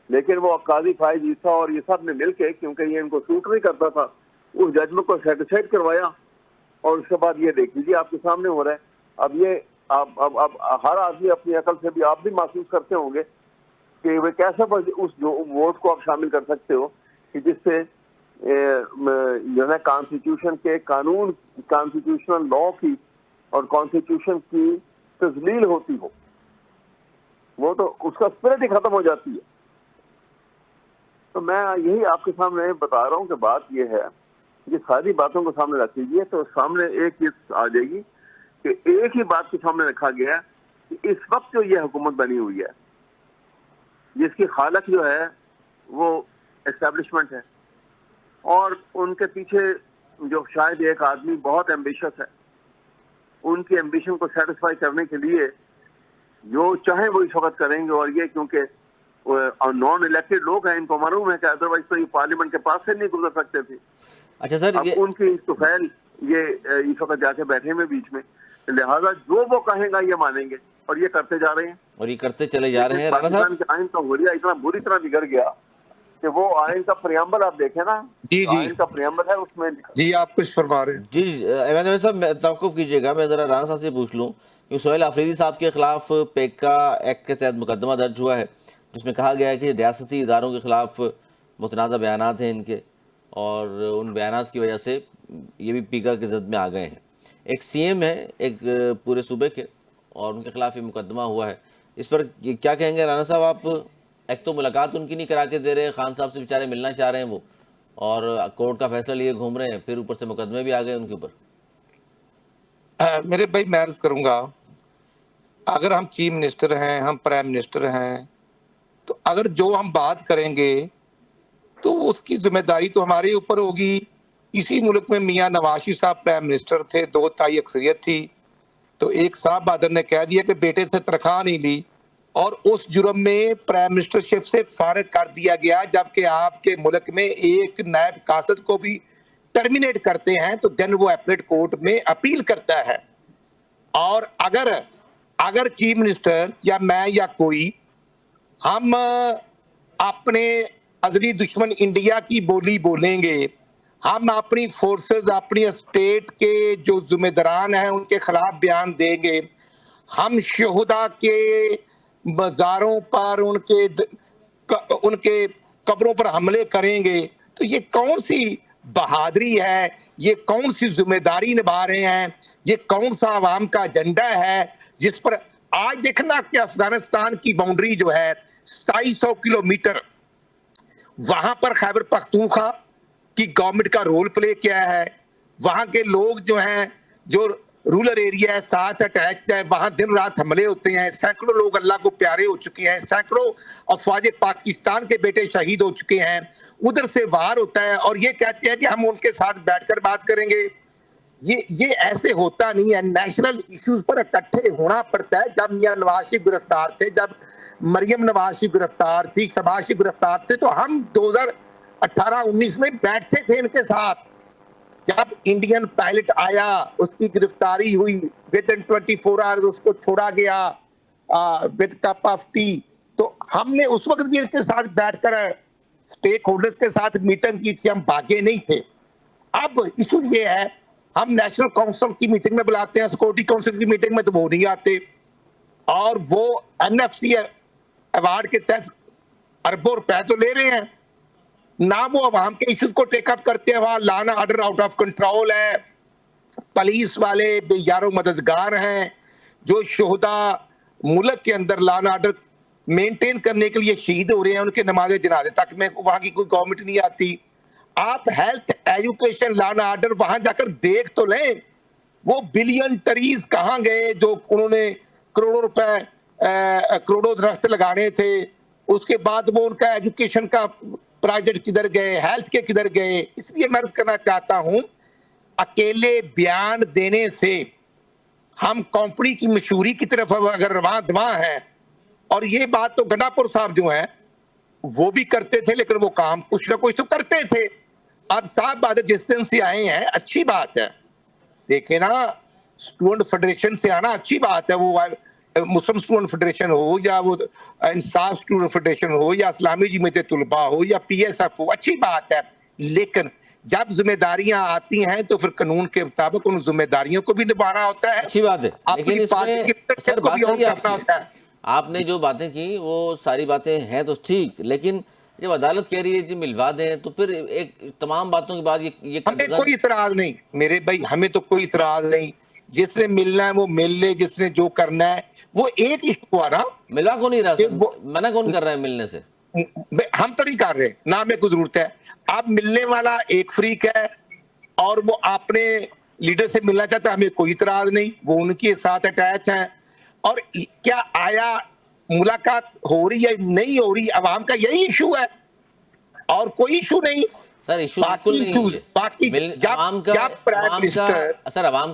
لیکن وہ قاضی فائز عیسیٰ اور یہ سب نے مل کے، کیونکہ یہ ان کو سوٹ نہیں کرتا تھا، اس ججمنٹ کو سیٹسفائڈ کروایا اور اس کے بعد یہ دیکھ لیجیے آپ کے سامنے ہو رہا ہے. اب یہ اب ہر آدمی اپنی عقل سے بھی آپ بھی محسوس کرتے ہوں گے کہ وہ کیسے اس جو ووٹ کو آپ شامل کر سکتے ہو کہ جس سے جو ہے کانسٹیٹیوشن کے قانون، کانسٹیٹیوشنل لا کی اور کانسٹیٹیوشن کی تذلیل ہوتی ہو. وہ تو اس کا اسپرٹ ہی ختم ہو جاتی ہے. تو میں یہی آپ کے سامنے بتا رہا ہوں کہ بات یہ ہے، یہ ساری باتوں کو سامنے رکھ لیجیے تو سامنے ایک چیز آ جائے گی کہ ایک ہی بات کو سامنے رکھا گیا ہے کہ اس وقت جو یہ حکومت بنی ہوئی ہے جس کی خالق جو ہے وہ اسٹیبلشمنٹ ہے، اور ان کے پیچھے جو شاید ایک آدمی بہت ایمبیشس ہے، ان کی ایمبیشن کو سیٹسفائی کرنے کے لیے جو چاہیں وہ اس وقت کریں گے. اور یہ کیونکہ نان الیکٹڈ لوگ ہیں، ان کو معلوم ہے کہ ادروائز تو یہ پارلیمنٹ کے پاس سے نہیں گزر سکتے تھے. اچھا سر، اب ان کی طفیل یہ اس وقت جا کے بیٹھے میں بیچ میں، لہٰذا جو وہ کہیں گا یہ مانیں گے اور یہ کرتے جا رہے ہیں اور یہ کرتے چلے جا رہے ہیں. رانا صاحب، پاکستان کے آئین کا حلیہ اتنا بری طرح بگڑ گیا کہ وہ آئین کا پریامبل آپ دیکھیں نا، آئین کا پریامبل ہے، اس میں جی آپ کچھ فرما رہے ہیں. جی احمد اویس صاحب توقف کیجیے گا، میں ذرا رانا صاحب سے پوچھ لوں کہ سہیل آفریدی صاحب کے خلاف پیکا ایکٹ کے تحت مقدمہ درج ہوا ہے جس میں کہا گیا ہے کہ ریاستی اداروں کے خلاف متنازع بیانات ہیں ان کے، اور ان بیانات کی وجہ سے یہ بھی پیکا کی زد میں آ گئے ہیں. ایک سی ایم ہے ایک پورے صوبے کے، اور ان کے خلاف یہ مقدمہ ہوا ہے. اس پر کیا کہیں گے رانا صاحب آپ؟ ایک تو ملاقات ان کی نہیں کرا کے دے رہے، خان صاحب سے بیچارے ملنا چاہ رہے ہیں وہ، اور کورٹ کا فیصلہ لیے گھوم رہے ہیں، پھر اوپر سے مقدمے بھی آ گئے ان کے اوپر۔ میرے بھائی میں عرض کروں گا، اگر ہم چیف منسٹر ہیں، ہم پرائم منسٹر ہیں، تو اگر جو ہم بات کریں گے تو اس کی ذمہ داری تو ہمارے اوپر ہوگی۔ اسی ملک میں میاں نواز شریف صاحب پرائم منسٹر تھے، 2/3 اکثریت تھی، تو ایک صاحب بہادر نے کہہ دیا کہ بیٹے سے تنخواہ نہیں لی، اور اس جرم میں پرائم منسٹر شپ سے فارغ کر دیا گیا، جبکہ آپ کے ملک میں ایک نائب قاصد کو بھی ٹرمینیٹ کرتے ہیں تو دین وہ اپیلیٹ کورٹ میں اپیل کرتا ہے۔ اور اگر چیف منسٹر یا میں یا کوئی ہم اپنے ازلی دشمن انڈیا کی بولی بولیں گے، ہم اپنی فورسز، اپنی اسٹیٹ کے جو ذمہ داران ہیں ان کے خلاف بیان دیں گے، ہم شہداء کے مزاروں پر ان کے قبروں پر حملے کریں گے، تو یہ کون سی بہادری ہے؟ یہ کون سی ذمہ داری نبھا رہے ہیں؟ یہ کون سا عوام کا ایجنڈا ہے جس پر آج دیکھنا کہ افغانستان کی باؤنڈری جو ہے 2700 کلومیٹر، وہاں پر خیبر پختونخوا کی گورنمنٹ کا رول پلے کیا ہے؟ وہاں کے لوگ جو ہیں، جو رورل ایریا ہے، ساتھ اٹیچ ہے، وہاں دن رات حملے ہوتے ہیں، سینکڑوں لوگ اللہ کو پیارے ہو چکے ہیں، سینکڑوں افواج پاکستان کے بیٹے شہید ہو چکے ہیں، ادھر سے وار ہوتا ہے، اور یہ کہتے ہیں کہ ہم ان کے ساتھ بیٹھ کر بات کریں گے۔ یہ ایسے ہوتا نہیں ہے۔ نیشنل ایشوز پر اکٹھے ہونا پڑتا ہے۔ جب میاں نواز شریف گرفتار تھے، جب مریم نواز شریف گرفتار تھی، شہباز شریف گرفتار تھے، تو ہم 2018-19 میں بیٹھتے تھے ان کے ساتھ۔ جب انڈین پائلٹ آیا، اس کی گرفتاری ہوئی، within 24 hours اس کو چھوڑا گیا with cup of tea، تو ہم نے اس وقت بھی ان کے ساتھ بیٹھ کر سٹیک ہولڈرز کے ساتھ میٹنگ کی تھی، ہم بھاگے نہیں تھے۔ اب ایشو یہ ہے، ہم نیشنل کونسل کی میٹنگ میں بلاتے ہیں، سیکورٹی کونسل کی میٹنگ میں تو وہ نہیں آتے، اور وہ NFC ایوارڈ کے تحت اربوں روپے تو لے رہے ہیں، نہ وہ عوام کے ایشوز کو ٹیک اپ کرتے ہیں۔ وہاں law and order out of control ہے، پولیس والے بے یار و مددگار ہیں، جو شہداء ملک کے اندر لا اینڈ آرڈر مینٹین کرنے کے لیے شہید ہو رہے ہیں، ان کے نماز جنازے تک میں وہاں کی کوئی گورنمنٹ نہیں آتی۔ آپ health, education, law and order وہاں جا کر دیکھ تو لیں، وہ بلین ٹریز کہاں گئے جو انہوں نے کروڑوں روپے کروڑوں درخت لگانے تھے؟ اس کے بعد وہ ان کا ایجوکیشن کا پروجیکٹ کدھر گئے، ہیلتھ کے کدھر گئے؟ اس لیے میں عرض کرنا چاہتا ہوں، اکیلے بیان دینے سے ہم کمپنی کی مشہوری کی طرف اگر رواں دواں ہیں، اور یہ بات تو گنڈا پور صاحب جو ہیں وہ بھی کرتے تھے، لیکن وہ کام کچھ نہ کچھ تو کرتے تھے۔ اب صاحب بہادر جس دن سے آئے ہیں، اچھی بات ہے، دیکھیں نا، اسٹوڈنٹ فیڈریشن سے آنا اچھی بات ہے، وہ مسلم اسٹوڈنٹ فیڈریشن ہو، یا وہ انصاف اسٹوڈنٹ فیڈریشن ہو، یا اسلامی جمعیت طلباء ہو، یا PSF ہو، اچھی بات ہے، لیکن جب ذمہ داریاں آتی ہیں تو پھر قانون کے مطابق ان ذمہ داریوں کو بھی نبھانا ہوتا ہے، اچھی بات ہے، لیکن اس میں سر بات صحیح ہے آپ کی، آپ نے جو باتیں کی وہ ساری باتیں ہیں تو ٹھیک، لیکن جب عدالت کہہ رہی ہے جی ملوا دیں، تو پھر ایک تمام باتوں کے بعد یہ ہمیں کوئی اعتراض نہیں میرے بھائی، ہمیں تو کوئی اعتراض نہیں، جس نے ملنا ہے وہ مل لے، جس نے جو کرنا ہے وہ ایک ایشو ہوا نا، ملوا کون نہیں رہا سر، منع کون کر رہا ہے ملنے سے؟ ہم تو نہیں کر رہے، نہ ہمیں کوئی ضرورت ہے۔ اب ملنے والا ایک فریق ہے اور وہ اپنے لیڈر سے ملنا چاہتا ہے، ہمیں کوئی اعتراض نہیں، وہ ان کے ساتھ اٹیچ ہیں۔ اور کیا آیا ملاقات ہو رہی ہے نہیں ہو رہی، عوام کا یہی ایشو ہے اور کوئی ایشو نہیں۔ سر ایشو بالکل نہیں ہے، عوام کا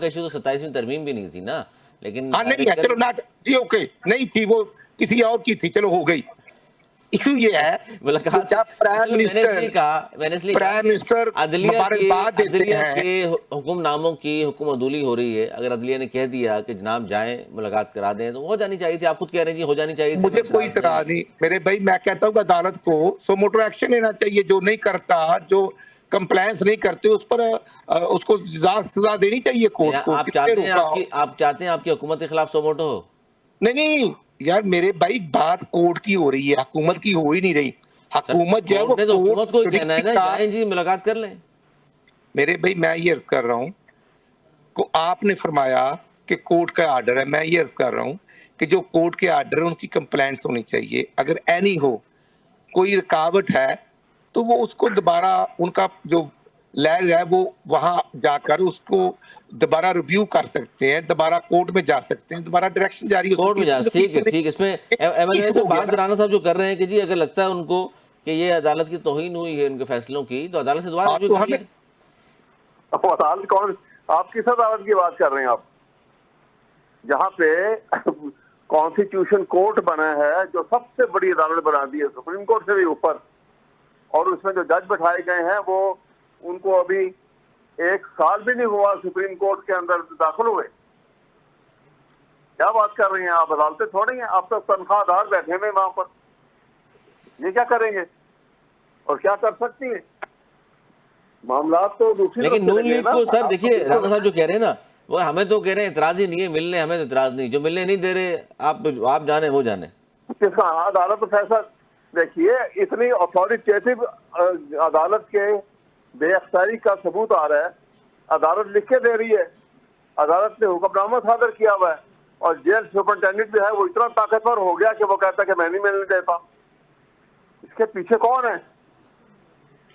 ایشو تو 27ویں ترمیم بھی نہیں تھی نا، لیکن ہاں نہیں ہے، چلو جی اوکے، نہیں تھی، وہ کسی اور کی تھی، چلو ہو گئی۔ ایشو یہ ہے جب پرائم منسٹر مبارکباد دیتے ہیں، کے حکم ناموں کی حکم عدولی ہو رہی ہے، اگر عدلیہ نے کہہ دیا کہ جناب جائیں ملاقات کرا دیں تو ہو جانی چاہیے تھی، آپ خود کہہ رہے ہیں جی ہو جانی چاہیے تھی۔ مجھے کوئی اعتراض نہیں میرے بھائی، میں کہتا ہوں کہ عدالت کو سو موٹو ایکشن لینا چاہیے، جو نہیں کرتا، جو کمپلائنس نہیں کرتے، اس پر اس کو سزا دینی چاہیے کورٹ کو۔ آپ چاہتے ہیں آپ کی حکومت کے خلاف سو موٹو ہو؟ نہیں یار میرے بھائی، بات کورٹ کی ہو رہی ہے، حکومت کی ہو ہی نہیں رہی۔ حکومت جو ہے وہ حکومت کو کہنا ہے نا جائیں جی ملاقات کر لیں۔ میرے بھائی میں یہ عرض کر رہا ہوں، آپ نے فرمایا کہ کورٹ کا آرڈر ہے، میں یہ عرض کر رہا ہوں کہ جو کورٹ کے آرڈر ان کی کمپلائنس ہونی چاہیے. اگر اینی ہو کوئی رکاوٹ ہے تو وہ اس کو دوبارہ ان کا جو لیگ ہے وہ وہاں جا کر اس کو دوبارہ ریویو کر سکتے ہیں, دوبارہ کورٹ میں جا سکتے ہیں, دوبارہ ڈائریکشن جاری ہو کورٹ میں سکتی جا. ٹھیک ہے. اس میں ایم ایل اے سے بات رانا صاحب جو کر رہے ہیں کہ جی اگر لگتا ہے ان کو کہ یہ عدالت کی توہین ہوئی ہے ان کے فیصلوں کی تو عدالت سے دوبارہ رجوع کر لیں. عدالت کون, آپ کس عدالت کی بات کر رہے ہیں آپ؟ جہاں پہ کانسٹیٹیوشن کورٹ بنا ہے جو سب سے بڑی عدالت بنا دی ہے, سپریم کورٹ سے بھی اوپر, اور اس میں جو جج بٹھائے گئے ہیں وہ ان کو ابھی 1 سال بھی نہیں ہوا سپریم کورٹ کے اندر داخل ہوئے. کیا بات کر رہے ہیں آپ؟ عدالتیں تھوڑی ہیں, آپ تو تنخواہ دار بیٹھے ہوئے وہاں پر, یہ کیا کریں گے اور کیا کر سکتی ہیں؟ معاملات تو دوسری. لیکن نون لیگ کو سر دیکھیے رانا صاحب جو کہہ رہے ہیں نا, وہ ہمیں تو کہہ رہے ہیں اعتراض ہی نہیں ہے ملنے, ہمیں تو اعتراض نہیں, جو ملنے نہیں دے رہے آپ جانے وہ جانے. کس کا عدالت فیصلہ دیکھیے, اتنی اتھارٹیٹیو عدالت کے بے اختیاری کا ثبوت آ رہا ہے. عدالت لکھ کے دے رہی ہے, عدالت نے حکم نامہ صادر کیا ہوا ہے, اور جیل سپرنٹینڈنٹ جو ہے وہ اتنا طاقتور ہو گیا کہ وہ کہتا ہے کہ میں نہیں ملنے دیتا. اس کے پیچھے کون ہے؟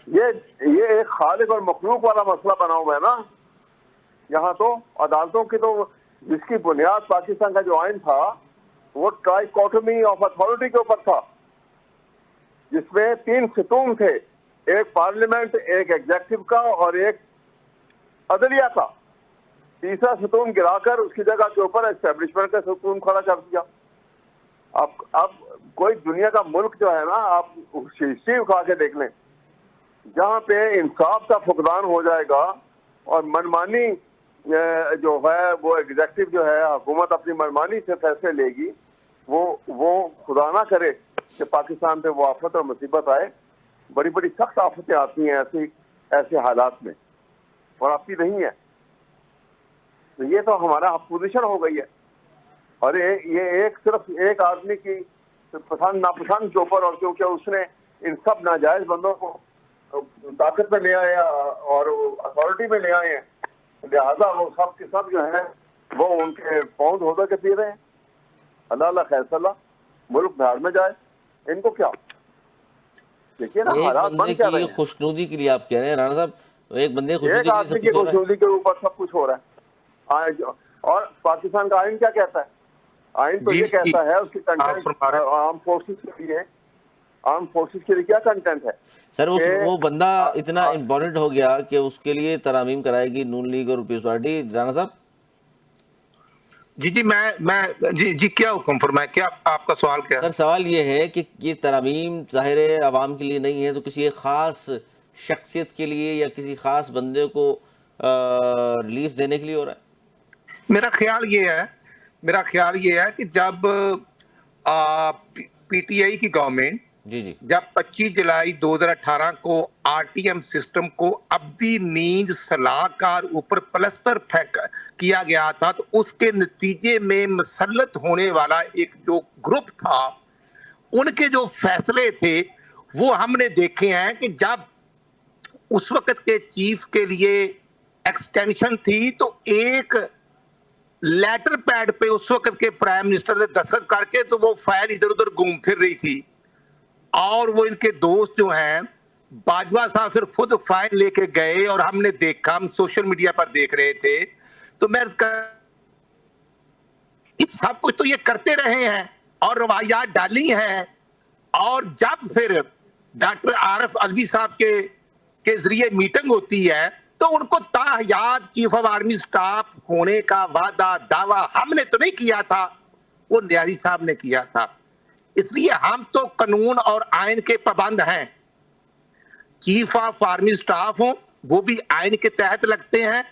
یہ ایک خالق اور مخلوق والا مسئلہ بنا ہوا ہے نا یہاں. تو عدالتوں کی تو جس کی بنیاد پاکستان کا جو آئین تھا وہ ٹرائیکوٹمی آف اتھارٹی کے اوپر تھا, جس میں 3 ستون تھے, ایک پارلیمنٹ, ایک ایگزیکٹو کا اور ایک عدلیہ کا. تیسرا ستون گرا کر اس کی جگہ کے اوپر اسٹیبلشمنٹ کا ستون کھڑا کر دیا. اب کوئی دنیا کا ملک جو ہے نا, آپ ہسٹری اٹھا کے دیکھ لیں, جہاں پہ انصاف کا فقدان ہو جائے گا اور منمانی جو ہے وہ ایگزیکٹو جو ہے حکومت اپنی منمانی سے فیصلے لے گی, وہ خدا نہ کرے کہ پاکستان پہ وہ آفت اور مصیبت آئے. بڑی بڑی سخت آفتیں آتی ہیں ایسے حالات میں, اور آپ کی نہیں ہے. تو یہ تو ہمارا پوزیشن ہو گئی ہے, اور یہ صرف ایک آدمی کی پسند ناپسند کے اوپر, اور کیونکہ اس نے ان سب ناجائز بندوں کو طاقت میں لے آئے اور اتھارٹی میں لے آئے ہیں, لہٰذا وہ سب کے سب جو ہیں وہ ان کے پاؤں دھو کے پی رہے ہیں. اللہ خیر صلاح, ملک بہار میں جائے, ان کو کیا. دیکھیے نا حالات بن کیا رہے ہیں. خوشنودی کے لیے آپ کہہ رہے ہیں رانا صاحب, ایک بندے کی ایک آدمی کی خوشنودی کے اوپر سب کچھ ہو رہا ہے. اور پاکستان کا آئین کیا کہتا ہے؟ آئین تو یہ کہتا ہے اس کی کنٹینٹ آرم فورسز کے لیے, آرم فورسز کے لیے کیا کنٹینٹ ہے سر؟ وہ بندہ اتنا امپورٹنٹ ہو گیا کہ اس کے لیے ترامیم کرائے گی نون لیگ اور پیپلز پارٹی. رانا صاحب جی کیا حکم فرمائے, کیا آپ کا سوال کیا؟ سر سوال یہ ہے کہ یہ ترامیم ظاہر عوام کے لیے نہیں ہے, تو کسی ایک خاص شخصیت کے لیے یا کسی خاص بندے کو ریلیف دینے کے لیے ہو رہا ہے. میرا خیال یہ ہے کہ جب پی ٹی آئی کی گورنمنٹ جب 25 جولائی 2018 کو آر ٹی ایم سسٹم کو ابدی نیند صلاح کار اوپر پلستر پھینک کیا گیا تھا, تو اس کے نتیجے میں مسلط ہونے والا ایک جو گروپ تھا, ان کے جو فیصلے تھے وہ ہم نے دیکھے ہیں کہ جب اس وقت کے چیف کے لیے ایکسٹینشن تھی تو ایک لیٹر پیڈ پہ اس وقت کے پرائم منسٹر نے دستخط کر کے تو وہ فائل ادھر ادھر گھوم پھر رہی تھی, اور وہ ان کے دوست جو ہیں باجوہ صاحب صرف خود فائل لے کے گئے اور ہم نے دیکھا, ہم سوشل میڈیا پر دیکھ رہے تھے. تو میں سب کچھ تو یہ کرتے رہے ہیں اور روایات ڈالی ہیں, اور جب پھر ڈاکٹر عارف علوی صاحب کے ذریعے میٹنگ ہوتی ہے تو ان کو تاحیات چیف آف آرمی سٹاف ہونے کا وعدہ دعویٰ ہم نے تو نہیں کیا تھا, وہ نیازی صاحب نے کیا تھا. اس لیے ہم تو قانون اور آئین کے پابند ہیں. چیف آف آرمی سٹاف ہوں وہ بھی آئین کے تحت لگتے ہیں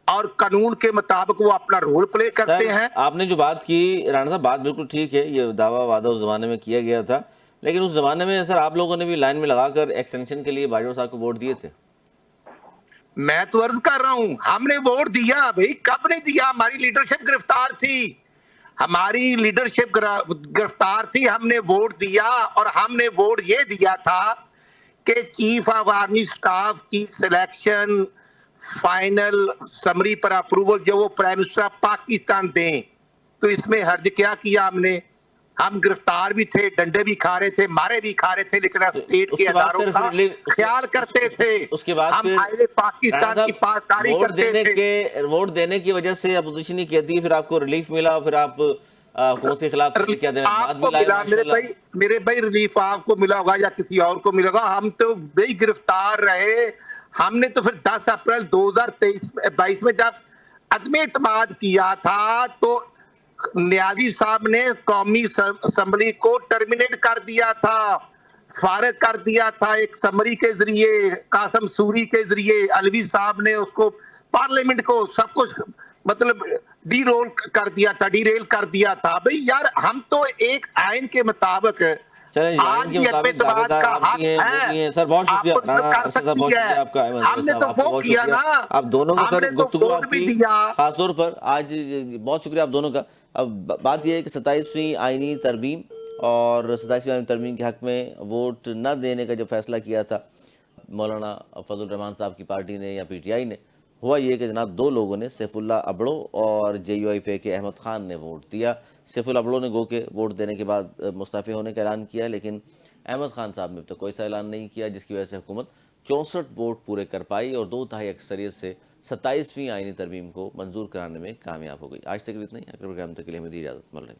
اور قانون کے مطابق وہ اپنا رول پلے کرتے ہیں. آپ نے جو بات کی رانا صاحب, بات بالکل ٹھیک ہے, یہ دعویٰ وعدہ اس زمانے میں کیا گیا تھا, لیکن اس زمانے میں سر آپ لوگوں نے بھی لائن میں لگا کر ایکسٹینشن کے لیے باجوہ صاحب کو ووٹ دیے تھے. میں تو عرض کر رہا ہوں ہم نے ووٹ دیا. بھائی کب نہیں دیا؟ ہماری لیڈرشپ گرفتار تھی, ہم نے ووٹ دیا, اور ہم نے ووٹ یہ دیا تھا کہ چیف آف آرمی سٹاف کی سلیکشن فائنل سمری پر اپروول جو وہ پرائم منسٹر آف پاکستان دیں. تو اس میں حرج کیا کیا ہم نے؟ ہم گرفتار بھی تھے، ڈنڈے بھی کھا رہے تھے، مارے بھی کھا رہے تھے، لیکن اسٹیٹ اس کے کے بعد اداروں پھر کا خیال کرتے تھے، اس کے بعد ہم پھر آئین پاکستان کی پاسداری کرتے تھے۔ ووٹ دینے کی وجہ سے اپوزیشن نہیں کہتی ہے، پھر آپ کو ریلیف ملا، پھر آپ حکومت کے خلاف کیا دیں آپ کو ملا میرے بھائی ریلیف آپ کو ملا ہوگا یا کسی اور کو ملا ہوگا، ہم تو بھائی گرفتار رہے۔ ہم نے تو پھر 10 اپریل 2022 میں جب عدم اعتماد کیا تھا تو نیازی صاحب نے قومی اسمبلی کو ٹرمینیٹ کر دیا تھا، فارغ کر دیا تھا ایک سمری کے ذریعے، قاسم سوری کے ذریعے۔ علوی صاحب نے اس کو پارلیمنٹ کو سب کچھ مطلب ڈی ریل کر دیا تھا۔ بھئی یار ہم تو ایک آئین کے مطابق آج بھی عدم اعتماد کا حق ہے، سر بہت آپ شکریہ کو رانا کر ارشد صاحب، سکتی بہت شکریہ ہے۔ آپ کا، ہم نے تو وہ کیا نا، آپ دونوں کو ہم سر نے تو گفتگو ووٹ آپ بھی کی دیا۔ خاص طور پر آج بہت شکریہ آپ دونوں کا۔ اب بات یہ ہے کہ 27ویں آئینی ترمیم اور 27ویں آئینی ترمیم کے حق میں ووٹ نہ دینے کا جو فیصلہ کیا تھا مولانا فضل الرحمان صاحب کی پارٹی نے یا پی ٹی آئی نے، ہوا یہ کہ جناب دو لوگوں نے، سیف اللہ ابڑو اور جے یو آئی فے کے احمد خان نے ووٹ دیا۔ سیف اللہ ابڑو نے گو کہ ووٹ دینے کے بعد مستعفی ہونے کا اعلان کیا، لیکن احمد خان صاحب نے اب تک کوئی سا اعلان نہیں کیا، جس کی وجہ سے حکومت 64 ووٹ پورے کر پائی اور 2/3 اکثریت سے 27ویں آئینی ترمیم کو منظور کرانے میں کامیاب ہو گئی۔ آج تک اتنا ہی، اگلے پروگرام تک کے لیے ہمیں دی اجازت، مل رہے